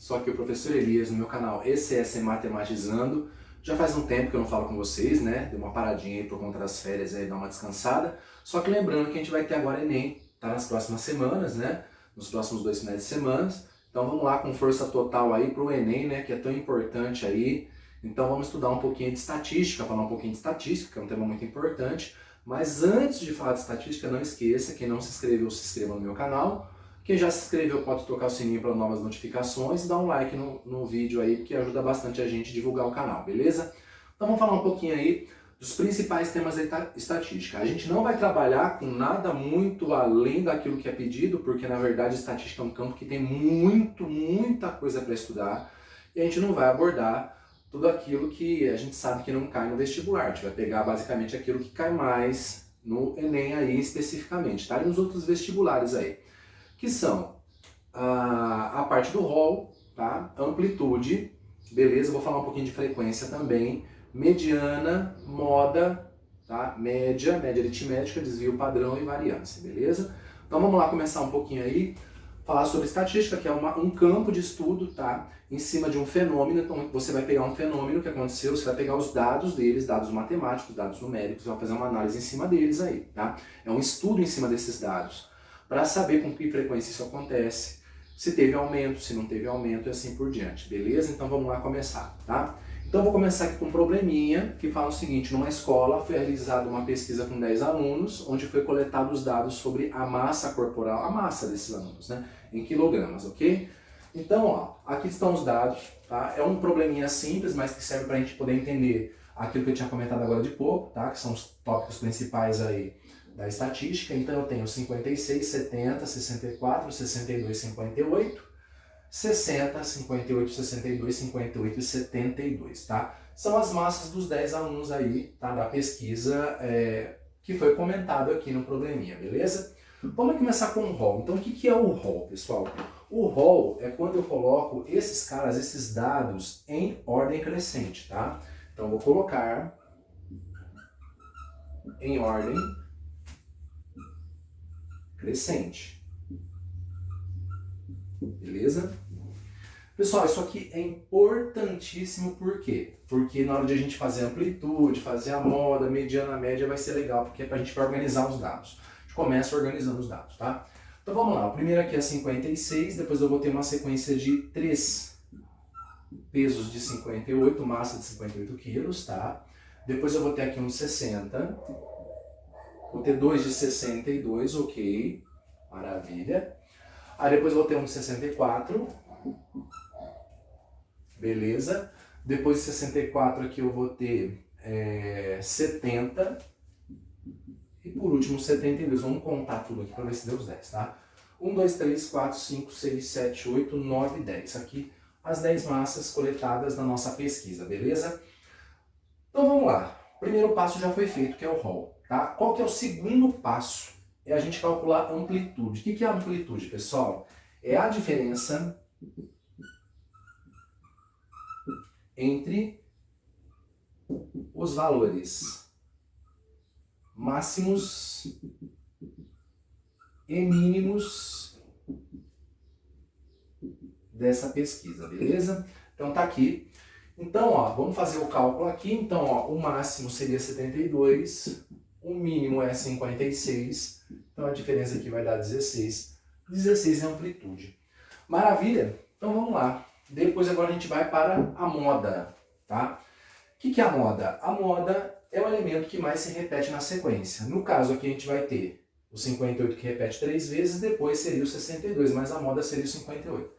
Sou aqui o professor Elias no meu canal ECS Matematizando. Já faz um tempo que eu não falo com vocês, né? Dei uma paradinha aí por conta das férias aí, dar uma descansada. Só que lembrando que a gente vai ter agora Enem, tá nas próximas semanas, né? Nos próximos 2 finais de semana. Então vamos lá com força total aí pro Enem, né? Que é tão importante aí. Então vamos estudar um pouquinho de estatística, falar um pouquinho de estatística, que é um tema muito importante. Mas antes de falar de estatística, não esqueça, quem não se inscreveu, se inscreva no meu canal. Quem já se inscreveu pode tocar o sininho para novas notificações e dar um like no vídeo aí, porque ajuda bastante a gente a divulgar o canal, beleza? Então vamos falar um pouquinho aí dos principais temas da estatística. A gente não vai trabalhar com nada muito além daquilo que é pedido, porque na verdade a estatística é um campo que tem muita coisa para estudar, e a gente não vai abordar tudo aquilo que a gente sabe que não cai no vestibular. A gente vai pegar basicamente aquilo que cai mais no Enem aí especificamente, tá? E nos outros vestibulares aí, que são a parte do rol, tá? Amplitude, beleza? Vou falar um pouquinho de frequência também, mediana, moda, tá? Média aritmética, desvio padrão e variância, beleza? Então vamos lá começar um pouquinho aí, falar sobre estatística, que é um campo de estudo, tá? Em cima de um fenômeno. Então você vai pegar um fenômeno que aconteceu, você vai pegar os dados deles, dados matemáticos, dados numéricos, vai fazer uma análise em cima deles aí, tá? É um estudo em cima desses dados, para saber com que frequência isso acontece, se teve aumento, se não teve aumento e assim por diante, beleza? Então vamos lá começar, tá? Então vou começar aqui com um probleminha que fala o seguinte: numa escola foi realizada uma pesquisa com 10 alunos, onde foi coletado os dados sobre a massa corporal, a massa desses alunos, né? Em quilogramas, ok? Então, ó, aqui estão os dados, tá? É um probleminha simples, mas que serve para a gente poder entender aquilo que eu tinha comentado agora de pouco, tá? Que são os tópicos principais aí da estatística. Então eu tenho 56, 70, 64, 62, 58, 60, 58, 62, 58 e 72, tá? São as massas dos 10 alunos aí, tá? Da pesquisa que foi comentado aqui no probleminha, beleza? Vamos começar com o rol. Então o que é o rol, pessoal? O rol é quando eu coloco esses caras, esses dados em ordem crescente, tá? Então eu vou colocar em ordem crescente. Beleza? Pessoal, isso aqui é importantíssimo, por quê? Porque na hora de a gente fazer a amplitude, fazer a moda, mediana, média, vai ser legal, porque é pra gente organizar os dados. A gente começa organizando os dados, tá? Então vamos lá, o primeiro aqui é 56, depois eu vou ter uma sequência de 3 pesos de 58, massa de 58 quilos, tá? Depois eu vou ter aqui um 60, vou ter 2 de 62, ok, maravilha. Aí depois eu vou ter um de 64, beleza. Depois de 64 aqui eu vou ter 70. E por último 72. Vamos contar tudo aqui para ver se deu os 10, tá? 1, 2, 3, 4, 5, 6, 7, 8, 9, 10. Aqui as 10 massas coletadas na nossa pesquisa, beleza? Então vamos lá. O primeiro passo já foi feito, que é o rol, tá? Qual que é o segundo passo? É a gente calcular a amplitude. O que é a amplitude, pessoal? É a diferença entre os valores máximos e mínimos dessa pesquisa, beleza? Então tá aqui. Então, ó, vamos fazer o cálculo aqui. Então, ó, o máximo seria 72, o mínimo é 56, então a diferença aqui vai dar 16. 16 é a amplitude. Maravilha? Então vamos lá. Depois agora a gente vai para a moda, tá? O que é a moda? A moda é o elemento que mais se repete na sequência. No caso aqui a gente vai ter o 58 que repete 3 vezes, depois seria o 62, mas a moda seria o 58.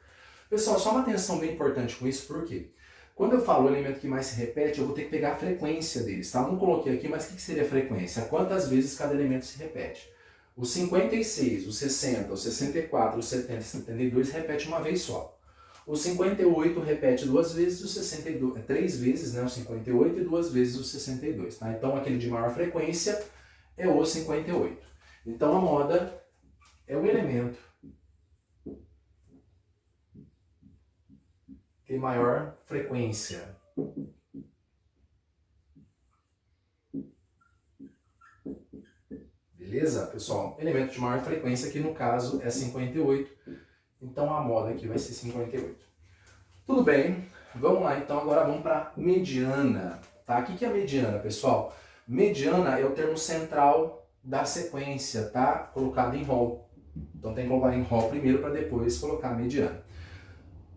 Pessoal, só uma atenção bem importante com isso, por quê? Quando eu falo o elemento que mais se repete, eu vou ter que pegar a frequência deles, tá? Não coloquei aqui, mas o que seria a frequência? Quantas vezes cada elemento se repete? O 56, o 60, o 64, o 70 e o 72 repete uma vez só. O 58 repete 2 vezes, o 62, 3 vezes, né, o 58 e 2 vezes o 62, tá? Então aquele de maior frequência é o 58. Então a moda é o elemento que tem maior frequência. Beleza, pessoal? Elemento de maior frequência, que no caso é 58. Então a moda aqui vai ser 58. Tudo bem, vamos lá então, agora vamos para mediana. Tá? O que é mediana, pessoal? Mediana é o termo central da sequência, tá? Colocado em rol. Então tem que colocar em rol primeiro para depois colocar a mediana.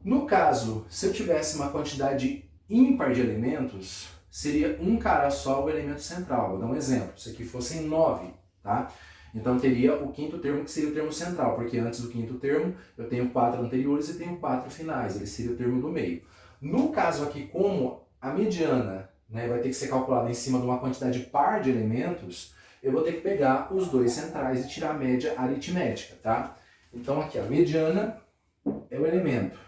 No caso, se eu tivesse uma quantidade ímpar de elementos, seria um cara só o elemento central. Vou dar um exemplo. Se aqui fossem 9, tá? Então teria o quinto termo, que seria o termo central, porque antes do quinto termo eu tenho 4 anteriores e tenho 4 finais, ele seria o termo do meio. No caso aqui, como a mediana, né, vai ter que ser calculada em cima de uma quantidade par de elementos, eu vou ter que pegar os dois centrais e tirar a média aritmética, tá? Então aqui a mediana é o elemento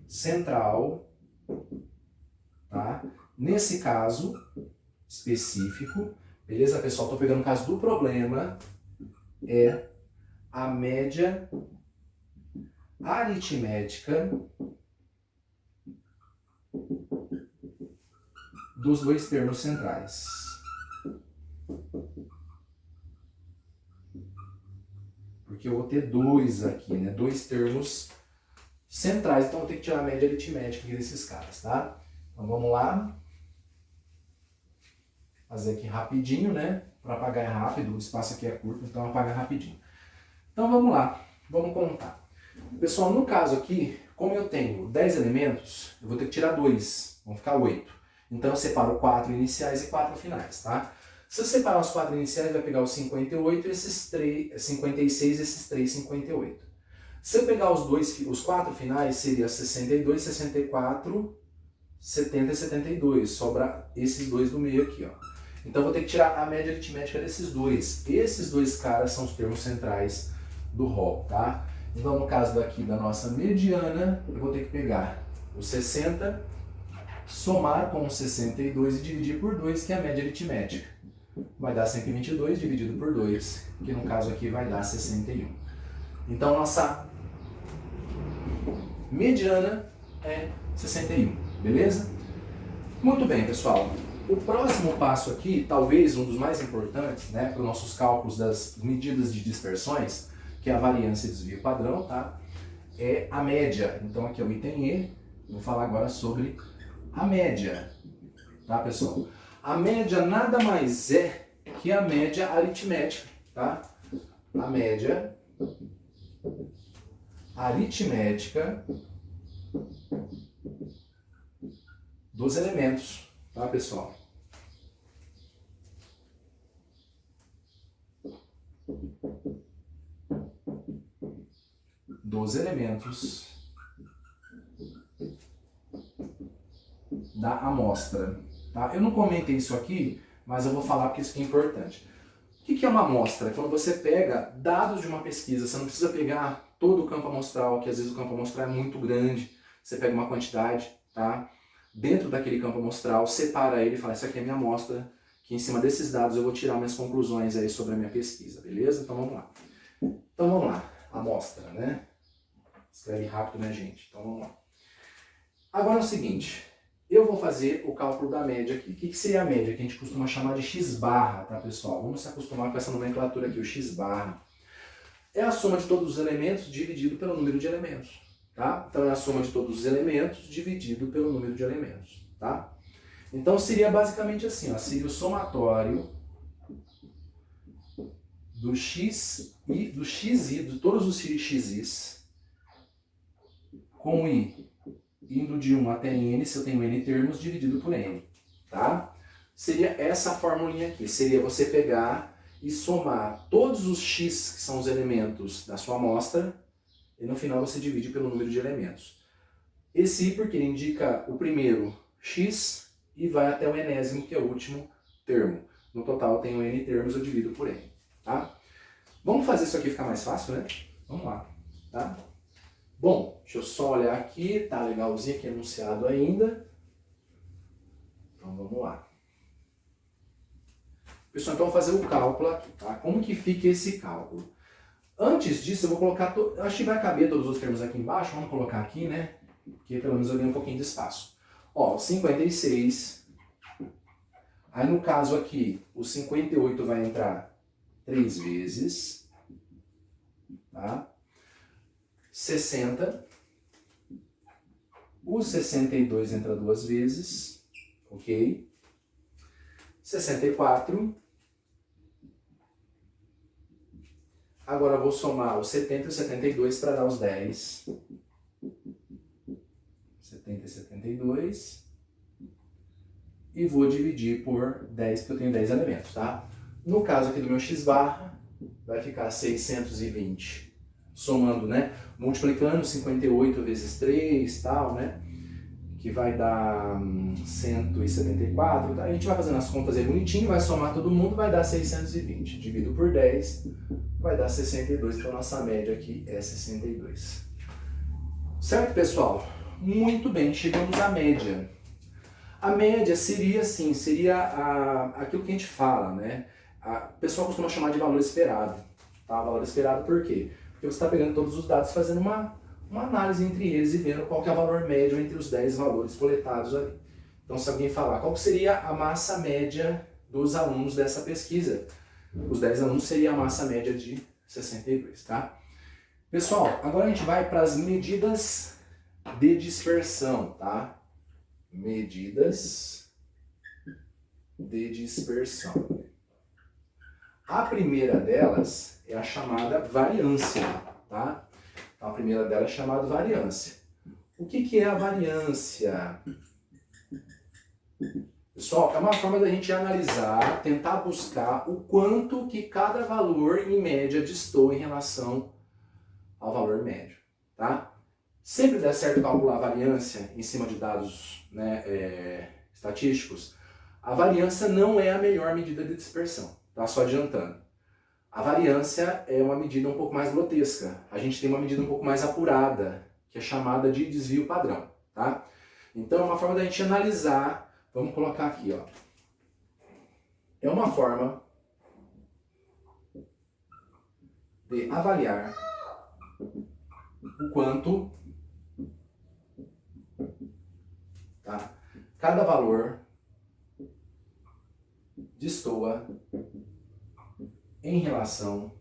central, tá? Nesse caso específico, beleza, pessoal? Estou pegando o caso do problema, é a média aritmética dos dois termos centrais. Porque eu vou ter dois aqui, né? Dois termos centrais, então eu vou ter que tirar a média aritmética aqui desses caras, tá? Então vamos lá. Fazer aqui rapidinho, né? Para apagar rápido, o espaço aqui é curto, então apaga rapidinho. Então vamos lá, vamos contar. Pessoal, no caso aqui, como eu tenho 10 elementos, eu vou ter que tirar 2, vão ficar 8. Então eu separo 4 iniciais e 4 finais, tá? Se eu separar os 4 iniciais, vai pegar os 58 e esses 3, 56 e esses 3, 58. Se eu pegar os 4 finais, seria 62, 64, 70 e 72. Sobra esses dois do meio aqui, ó. Então eu vou ter que tirar a média aritmética desses dois. Esses dois caras são os termos centrais do rol, tá? Então no caso daqui da nossa mediana, eu vou ter que pegar o 60, somar com o 62 e dividir por 2, que é a média aritmética. Vai dar 122 dividido por 2, que no caso aqui vai dar 61. Então nossa mediana é 61, beleza? Muito bem, pessoal. O próximo passo aqui, talvez um dos mais importantes, né, para os nossos cálculos das medidas de dispersões, que é a variância e desvio padrão, tá? É a média. Então aqui é o item E, vou falar agora sobre a média, tá, pessoal? A média nada mais é que a média aritmética, tá? A média aritmética dos elementos, tá, pessoal? Dos elementos da amostra, tá? Eu não comentei isso aqui, mas eu vou falar porque isso aqui é importante. O que é uma amostra? É quando você pega dados de uma pesquisa, você não precisa pegar todo o campo amostral, que às vezes o campo amostral é muito grande, você pega uma quantidade, tá? Dentro daquele campo amostral, separa ele e fala, essa aqui é a minha amostra, que em cima desses dados eu vou tirar minhas conclusões aí sobre a minha pesquisa, beleza? Então vamos lá. Então vamos lá, amostra, né? Escreve rápido, né, gente? Então vamos lá. Agora é o seguinte, eu vou fazer o cálculo da média aqui. O que seria a média? Que a gente costuma chamar de x barra, tá, pessoal? Vamos se acostumar com essa nomenclatura aqui, o x barra. É a soma de todos os elementos dividido pelo número de elementos, tá? Então é a soma de todos os elementos dividido pelo número de elementos, tá? Então seria basicamente assim, ó, seria o somatório do x e do xi, de todos os xis, com i indo de 1 até n, se eu tenho n termos, dividido por n, tá? Seria essa formulinha aqui, seria você pegar e somar todos os x, que são os elementos da sua amostra, e no final você divide pelo número de elementos. Esse i porque ele indica o primeiro x e vai até o enésimo, que é o último termo. No total eu tenho n termos, eu divido por n, tá? Vamos fazer isso aqui ficar mais fácil, né? Vamos lá, tá? Bom, deixa eu só olhar aqui, tá legalzinho aqui enunciado ainda. Então vamos lá. Pessoal, então vamos fazer o cálculo aqui, tá? Como que fica esse cálculo? Antes disso eu vou colocar, acho que vai caber todos os termos aqui embaixo, vamos colocar aqui, né? Porque pelo menos eu ganho um pouquinho de espaço. Ó, 56. Aí no caso aqui, o 58 vai entrar 3 vezes, tá? 60. O 62 entra duas vezes, ok? 64. Agora eu vou somar os 70 e os 72 para dar os 10. 70 e 72. E vou dividir por 10, porque eu tenho 10 elementos, tá? No caso aqui do meu x barra, vai ficar 620. Somando, né? Multiplicando 58 vezes 3, tal, né? Que vai dar 174. Tá? A gente vai fazendo as contas aí bonitinho, vai somar todo mundo, vai dar 620. Divido por 10, vai dar 62. Então, nossa média aqui é 62. Certo, pessoal? Muito bem, chegamos à média. A média seria assim, aquilo que a gente fala, né? O pessoal costuma chamar de valor esperado. Tá? Valor esperado por quê? Porque você está pegando todos os dados, fazendo uma análise entre eles e vendo qual que é o valor médio entre os 10 valores coletados ali. Então, se alguém falar qual que seria a massa média dos alunos dessa pesquisa, os 10 alunos seria a massa média de 62, tá? Pessoal, agora a gente vai para as medidas de dispersão, tá? Medidas de dispersão. A primeira delas é a chamada variância, tá? Então, a primeira dela é chamada variância. O que é a variância? Pessoal, é uma forma da gente analisar, tentar buscar o quanto que cada valor, em média, destoa em relação ao valor médio, tá? Sempre dá certo calcular a variância em cima de dados, né, estatísticos. A variância não é a melhor medida de dispersão, tá? Só adiantando. A variância é uma medida um pouco mais grotesca. A gente tem uma medida um pouco mais apurada, que é chamada de desvio padrão, tá? Então é uma forma da gente analisar, vamos colocar aqui, ó. É uma forma de avaliar o quanto, tá? Cada valor destoa em relação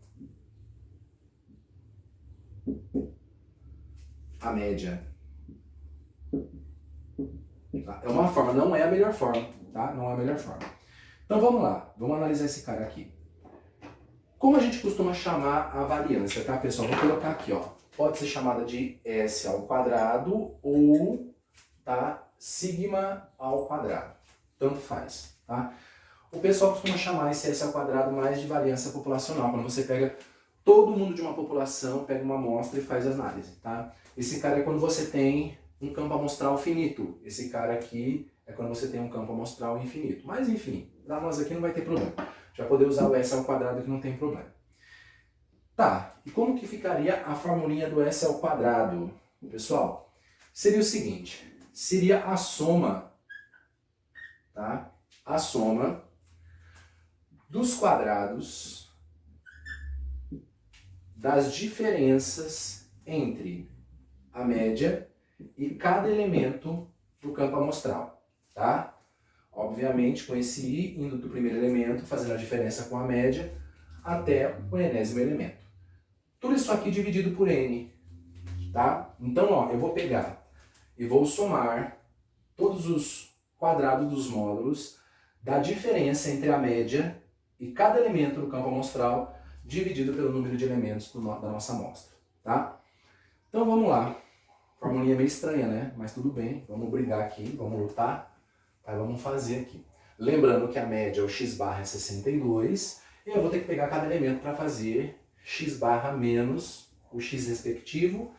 à média. Tá? É uma forma, não é a melhor forma, tá? Não é a melhor forma. Então vamos lá, vamos analisar esse cara aqui. Como a gente costuma chamar a variância, tá, pessoal? Vou colocar aqui, ó. Pode ser chamada de S ao quadrado ou, tá, sigma ao quadrado. Tanto faz, tá? O pessoal costuma chamar esse S ao quadrado mais de variância populacional, quando você pega todo mundo de uma população, pega uma amostra e faz a análise, tá? Esse cara é quando você tem um campo amostral finito. Esse cara aqui é quando você tem um campo amostral infinito. Mas enfim, para nós aqui não vai ter problema. Já poder usar o S ao quadrado que não tem problema. Tá, e como que ficaria a formulinha do S ao quadrado? Pessoal, seria o seguinte, seria a soma, tá? A soma dos quadrados das diferenças entre a média e cada elemento do campo amostral, tá? Obviamente, com esse i indo do primeiro elemento, fazendo a diferença com a média, até o enésimo elemento. Tudo isso aqui dividido por n, tá? Então, ó, eu vou pegar e vou somar todos os quadrados dos módulos da diferença entre a média e cada elemento do campo amostral dividido pelo número de elementos da nossa amostra, tá? Então vamos lá. Formulinha meio estranha, né? Mas tudo bem, vamos brigar aqui, vamos lutar, aí vamos fazer aqui. Lembrando que a média, o x barra é 62, e eu vou ter que pegar cada elemento para fazer x barra menos o x respectivo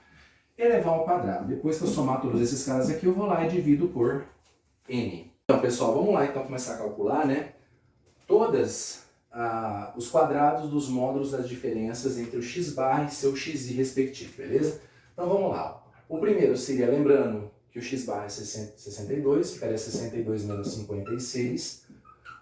elevar ao quadrado. Depois que eu somar todos esses caras aqui, eu vou lá e divido por n. Então, pessoal, vamos lá então começar a calcular, né? Os quadrados dos módulos das diferenças entre o x barra e seu xi respectivo, beleza? Então vamos lá. O primeiro seria, lembrando que o x barra é 62, ficaria 62 menos 56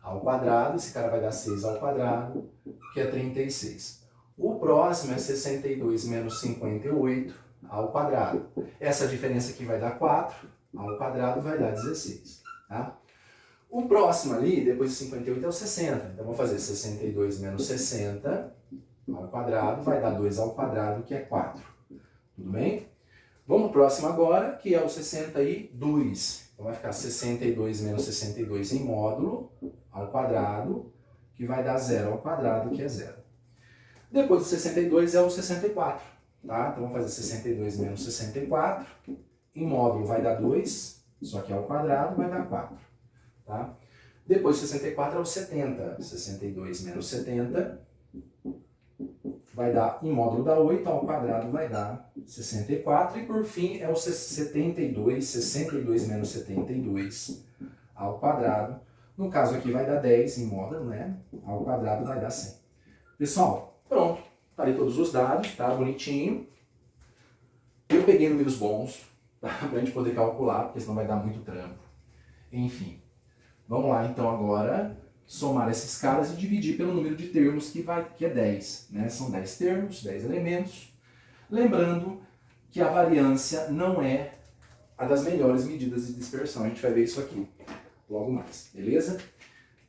ao quadrado, esse cara vai dar 6 ao quadrado, que é 36. O próximo é 62 menos 58 ao quadrado. Essa diferença aqui vai dar 4, ao quadrado vai dar 16, tá? O próximo ali, depois de 58, é o 60. Então, vou fazer 62 menos 60 ao quadrado, vai dar 2 ao quadrado, que é 4. Tudo bem? Vamos pro próximo agora, que é o 62. Então vai ficar 62 menos 62 em módulo ao quadrado, que vai dar 0 ao quadrado, que é 0. Depois do 62 é o 64, tá? Então vamos fazer 62 menos 64. Em módulo vai dar 2, só que ao quadrado vai dar 4, tá? Depois do 64 é o 70. 62 menos 70 vai dar, em módulo dá 8, ao quadrado vai dar 64. E por fim é o 72, 62 menos 72 ao quadrado. No caso aqui vai dar 10 em módulo, né? Ao quadrado vai dar 100. Pessoal, pronto. Tá aí todos os dados, tá? Bonitinho. Eu peguei números bons, tá? Pra gente poder calcular, porque senão vai dar muito trampo. Enfim. Vamos lá então agora somar esses caras e dividir pelo número de termos que é 10. Né? São 10 termos, 10 elementos. Lembrando que a variância não é a das melhores medidas de dispersão. A gente vai ver isso aqui logo mais, beleza?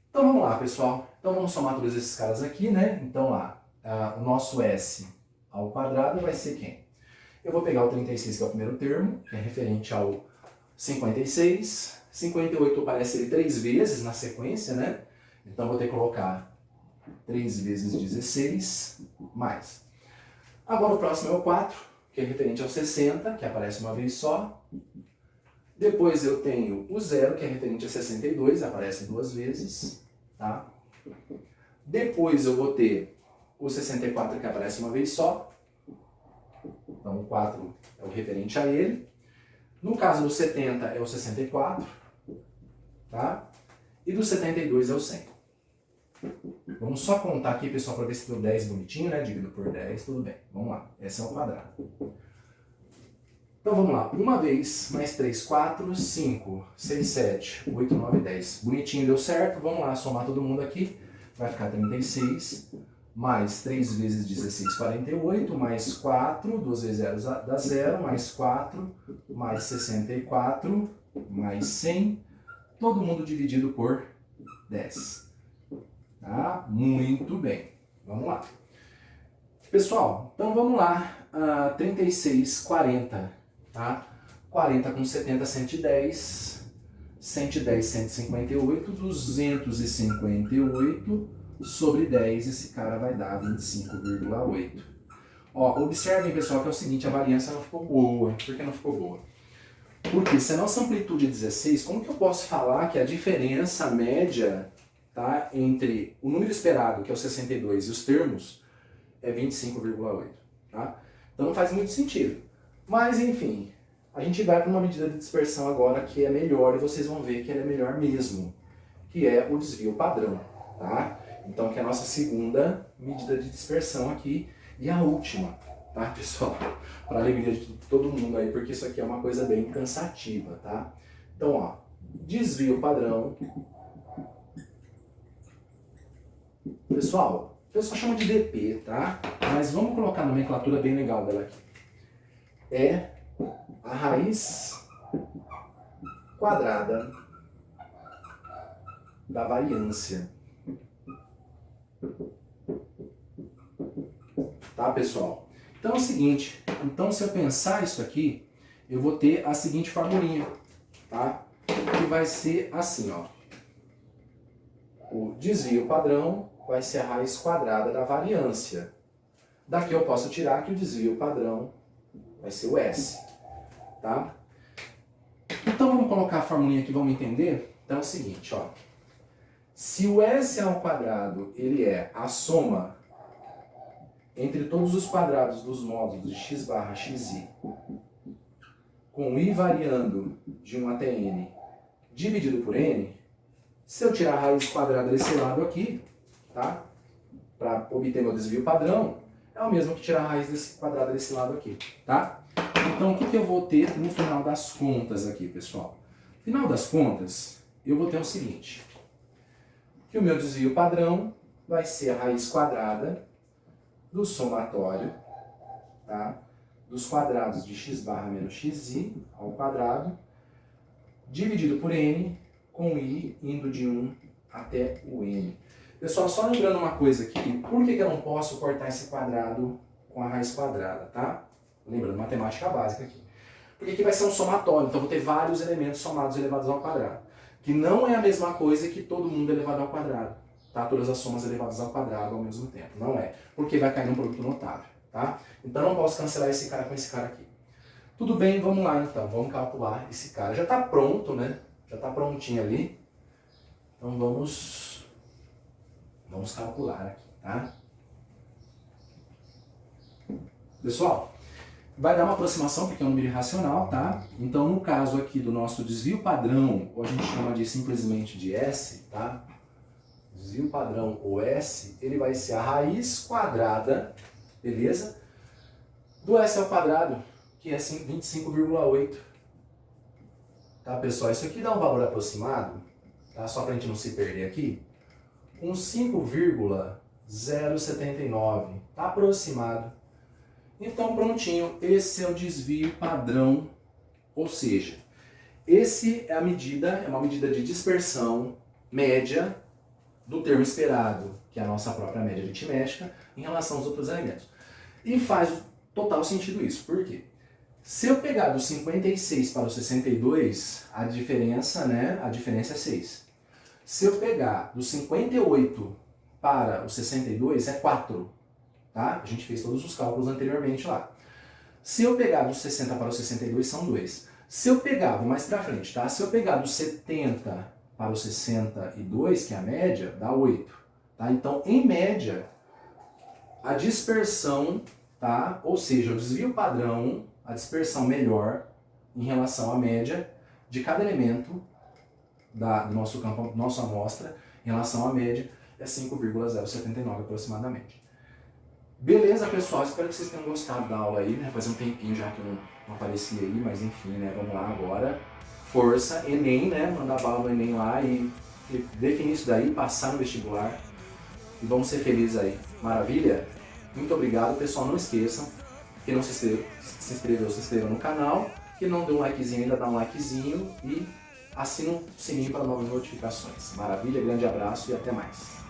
Então vamos lá, pessoal. Então vamos somar todos esses caras aqui, né? Então lá, o nosso S ao quadrado vai ser quem? Eu vou pegar o 36, que é o primeiro termo, que é referente ao 56. 58 aparece ele 3 vezes na sequência, né? Então vou ter que colocar 3 vezes 16 mais. Agora o próximo é o 4, que é referente ao 60, que aparece uma vez só. Depois eu tenho o 0, que é referente a 62, aparece 2 vezes, tá? Depois eu vou ter o 64, que aparece uma vez só. Então o 4 é o referente a ele. No caso do 70 é o 64, tá? E do 72 é o 100. Vamos só contar aqui, pessoal, para ver se deu 10 bonitinho, né? Dividido por 10, tudo bem. Vamos lá, esse é o quadrado. Então vamos lá, 1 vez, mais 3, 4, 5, 6, 7, 8, 9, 10. Bonitinho, deu certo. Vamos lá, somar todo mundo aqui. Vai ficar 36, mais 3 vezes 16, 48, mais 4, 2 vezes 0 dá 0, mais 4, mais 64, mais 100. Todo mundo dividido por 10. Tá? Muito bem. Vamos lá. Pessoal, então vamos lá. 36, 40. Tá? 40 com 70, 110. 110, 158. 258 sobre 10. Esse cara vai dar 25,8. Ó, observem, pessoal, que é o seguinte, a variância não ficou boa. Por que não ficou boa? Porque se a nossa amplitude é 16, como que eu posso falar que a diferença média, tá, entre o número esperado, que é o 62, e os termos, é 25,8? Tá? Então não faz muito sentido. Mas, enfim, a gente vai para uma medida de dispersão agora que é melhor, e vocês vão ver que ela é melhor mesmo, que é o desvio padrão. Tá? Então, que é a nossa segunda medida de dispersão aqui, e a última. Tá, pessoal? Para alegria de todo mundo aí, porque isso aqui é uma coisa bem cansativa, tá? Então, ó, desvio padrão. Pessoal, o pessoal chama de dp, tá? Mas vamos colocar a nomenclatura bem legal dela aqui. É a raiz quadrada da variância. Tá, pessoal? Então é o seguinte, então se eu pensar isso aqui, eu vou ter a seguinte formulinha, tá? Que vai ser assim, ó. O desvio padrão vai ser a raiz quadrada da variância. Daqui eu posso tirar que o desvio padrão vai ser o S, tá? Então vamos colocar a formulinha aqui, vamos entender? Então é o seguinte, ó. Se o S ao quadrado, ele é a soma entre todos os quadrados dos módulos de x barra xi, com i variando de 1 até n, dividido por n, se eu tirar a raiz quadrada desse lado aqui, tá? Para obter meu desvio padrão, é o mesmo que tirar a raiz quadrada desse lado aqui, tá? Então, o que eu vou ter no final das contas aqui, pessoal? No final das contas, eu vou ter o seguinte, que o meu desvio padrão vai ser a raiz quadrada do somatório, tá? Dos quadrados de x barra menos xi ao quadrado, dividido por n, com i indo de 1 até o n. Pessoal, só lembrando uma coisa aqui, por que eu não posso cortar esse quadrado com a raiz quadrada, tá? Lembrando, matemática básica aqui. Porque aqui vai ser um somatório, então vou ter vários elementos somados elevados ao quadrado. Que não é a mesma coisa que todo mundo elevado ao quadrado. Tá? Todas as somas elevadas ao quadrado ao mesmo tempo. Não é. Porque vai cair num produto notável. Tá? Então não posso cancelar esse cara com esse cara aqui. Tudo bem, vamos lá então. Vamos calcular esse cara. Já está pronto, né? Já está prontinho ali. Então vamos calcular aqui, tá? Pessoal, vai dar uma aproximação porque é um número irracional, tá? Então no caso aqui do nosso desvio padrão, ou a gente chama de simplesmente de S, tá? Desvio padrão, ou S, ele vai ser a raiz quadrada, beleza? Do S ao quadrado, que é 25,8. Tá, pessoal? Isso aqui dá um valor aproximado, tá? Só pra gente não se perder aqui. Com 5,079. Tá aproximado. Então, prontinho. Esse é o desvio padrão. Ou seja, esse é a medida, é uma medida de dispersão média do termo esperado, que é a nossa própria média aritmética, em relação aos outros elementos. E faz total sentido isso. Por quê? Se eu pegar do 56 para o 62, a diferença é 6. Se eu pegar do 58 para o 62, é 4. Tá? A gente fez todos os cálculos anteriormente lá. Se eu pegar do 60 para o 62, são 2. Se eu pegar, vou mais para frente, tá? Se eu pegar do 70 para o 62, que é a média, dá 8. Tá? Então, em média, a dispersão, tá? Ou seja, o desvio padrão, a dispersão melhor em relação à média de cada elemento do nosso campo, nossa amostra, em relação à média, é 5,079 aproximadamente. Beleza, pessoal? Espero que vocês tenham gostado da aula aí, né? Faz um tempinho já que eu não aparecia aí, mas enfim, né? Vamos lá agora. Força, Enem, né? Mandar bala no Enem lá e definir isso daí, passar no vestibular. E vamos ser felizes aí. Maravilha? Muito obrigado, pessoal. Não esqueçam, quem não se inscreveu no canal. Quem não deu um likezinho ainda, dá um likezinho e assina o sininho para novas notificações. Maravilha? Grande abraço e até mais.